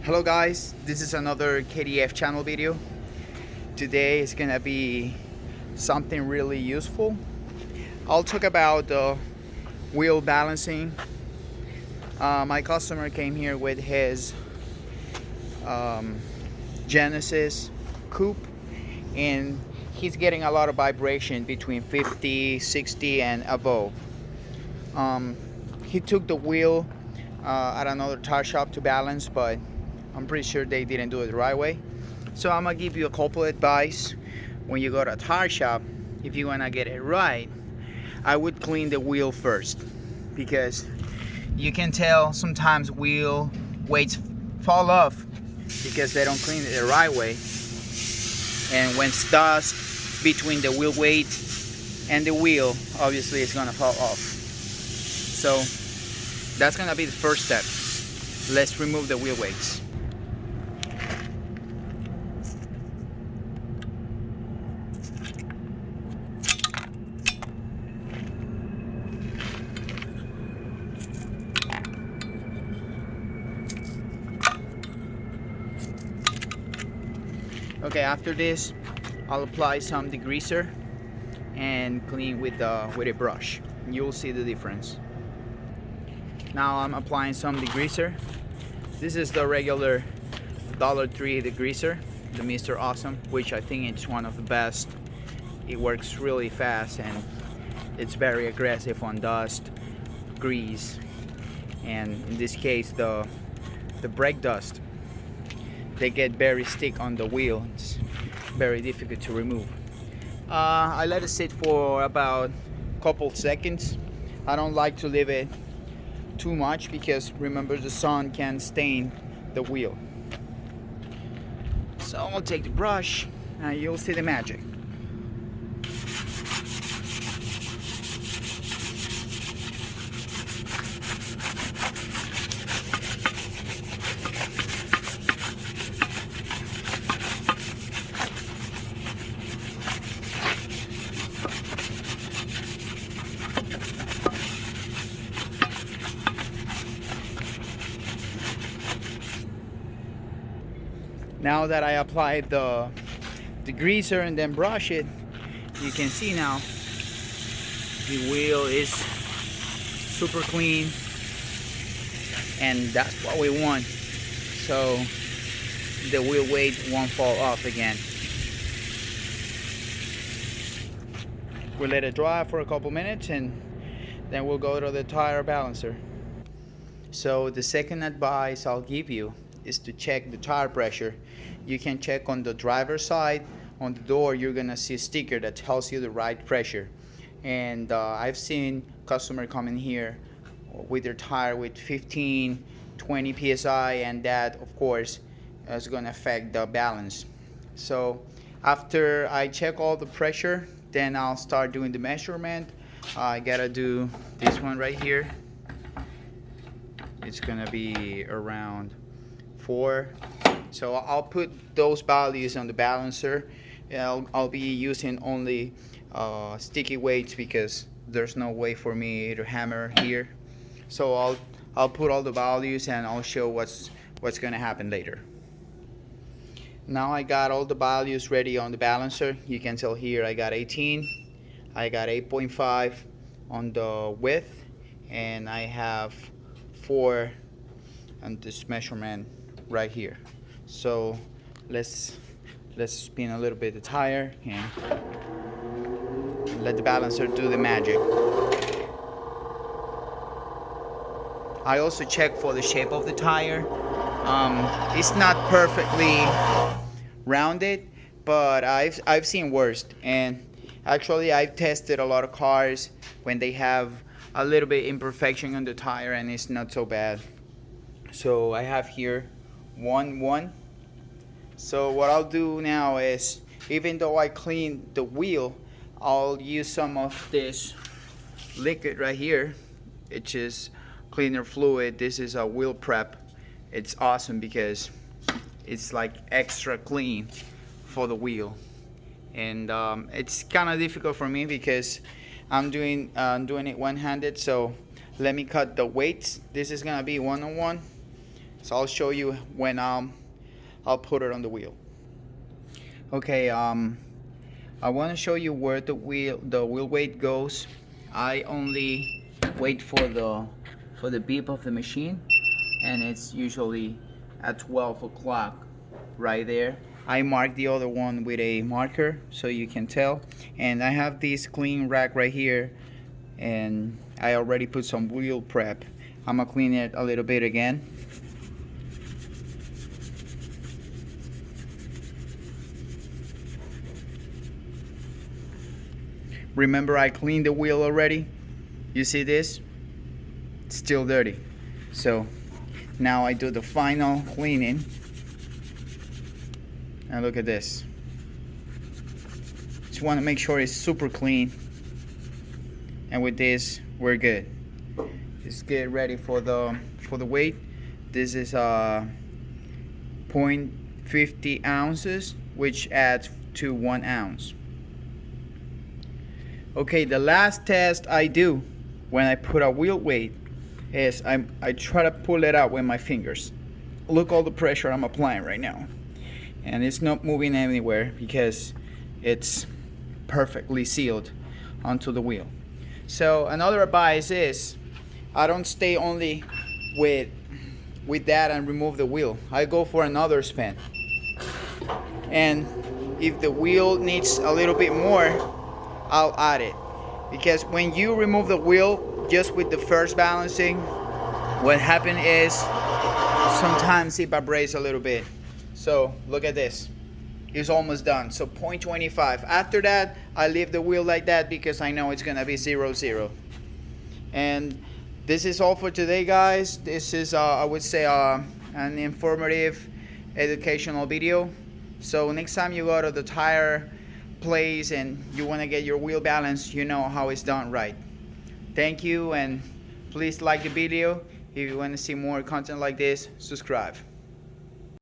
Hello guys, this is another KDF channel video. Today is gonna be something really useful. I'll talk about wheel balancing. My customer came here with his Genesis coupe and he's getting a lot of vibration between 50, 60 and above. He took the wheel at another tire shop to balance, but I'm pretty sure they didn't do it the right way. So I'm gonna give you a couple of advice when you go to a tire shop. If you wanna get it right, I would clean the wheel first, because you can tell sometimes wheel weights fall off because they don't clean it the right way. And when it's dust between the wheel weight and the wheel, obviously it's gonna fall off. So that's gonna be the first step. Let's remove the wheel weights. Okay, after this, I'll apply some degreaser and clean with a brush. You'll see the difference. Now I'm applying some degreaser. This is the regular $3 degreaser, the Mr. Awesome, which I think it's one of the best. It works really fast and it's very aggressive on dust, grease, and in this case the brake dust. They get very stick on the wheel. It's very difficult to remove. I let it sit for about a couple seconds. I don't like to leave it too much because remember the sun can stain the wheel. So I'll take the brush and you'll see the magic. Now that I applied the degreaser and then brush it, you can see now the wheel is super clean, and that's what we want, so the wheel weight won't fall off again. We'll let it dry for a couple minutes and then we'll go to the tire balancer. So the second advice I'll give you is to check the tire pressure. You can check on the driver's side. On the door you're gonna see a sticker that tells you the right pressure, and I've seen customer come in here with their tire with 15, 20 psi, and that of course is gonna affect the balance. So after I check all the pressure, then I'll start doing the measurement. I gotta do this one right here. It's gonna be around 4. So I'll put those values on the balancer. I'll be using only sticky weights because there's no way for me to hammer here. So I'll put all the values and I'll show what's gonna happen later. Now I got all the values ready on the balancer. You can tell here I got 18, I got 8.5 on the width, and I have 4 on this measurement right here. So let's spin a little bit the tire and let the balancer do the magic. I also check for the shape of the tire. It's not perfectly rounded, but I've seen worse, and actually I've tested a lot of cars when they have a little bit imperfection on the tire and it's not so bad. So I have here 1. So what I'll do now is, even though I clean the wheel, I'll use some of this liquid right here, which is cleaner fluid. This is a wheel prep. It's awesome because it's like extra clean for the wheel, and it's kind of difficult for me because I'm doing it one-handed. So let me cut the weights. This is gonna be 1-on-1. So I'll show you when I'll put it on the wheel. Okay, I want to show you where the wheel weight goes. I only wait for the beep of the machine, and it's usually at 12 o'clock right there. I mark the other one with a marker so you can tell, and I have this clean rack right here, and I already put some wheel prep. I'm gonna clean it a little bit again. Remember, I cleaned the wheel already. You see this? It's still dirty. So now I do the final cleaning. And look at this. Just want to make sure it's super clean. And with this, we're good. Just get ready for the weight. This is 0.50 ounces, which adds to 1 ounce. Okay, the last test I do when I put a wheel weight is I try to pull it out with my fingers. Look all the pressure I'm applying right now. And it's not moving anywhere because it's perfectly sealed onto the wheel. So another advice is I don't stay only with that and remove the wheel. I go for another spin. And if the wheel needs a little bit more, I'll add it. Because when you remove the wheel just with the first balancing, what happened is sometimes it vibrates a little bit. So look at this, it's almost done. So 0.25. After that, I leave the wheel like that because I know it's gonna be 0-0. And this is all for today, guys. This is I would say an informative, educational video. So next time you go to the tire place and you want to get your wheel balance, you know how it's done right. Thank you, and please like the video. If you want to see more content like this, subscribe.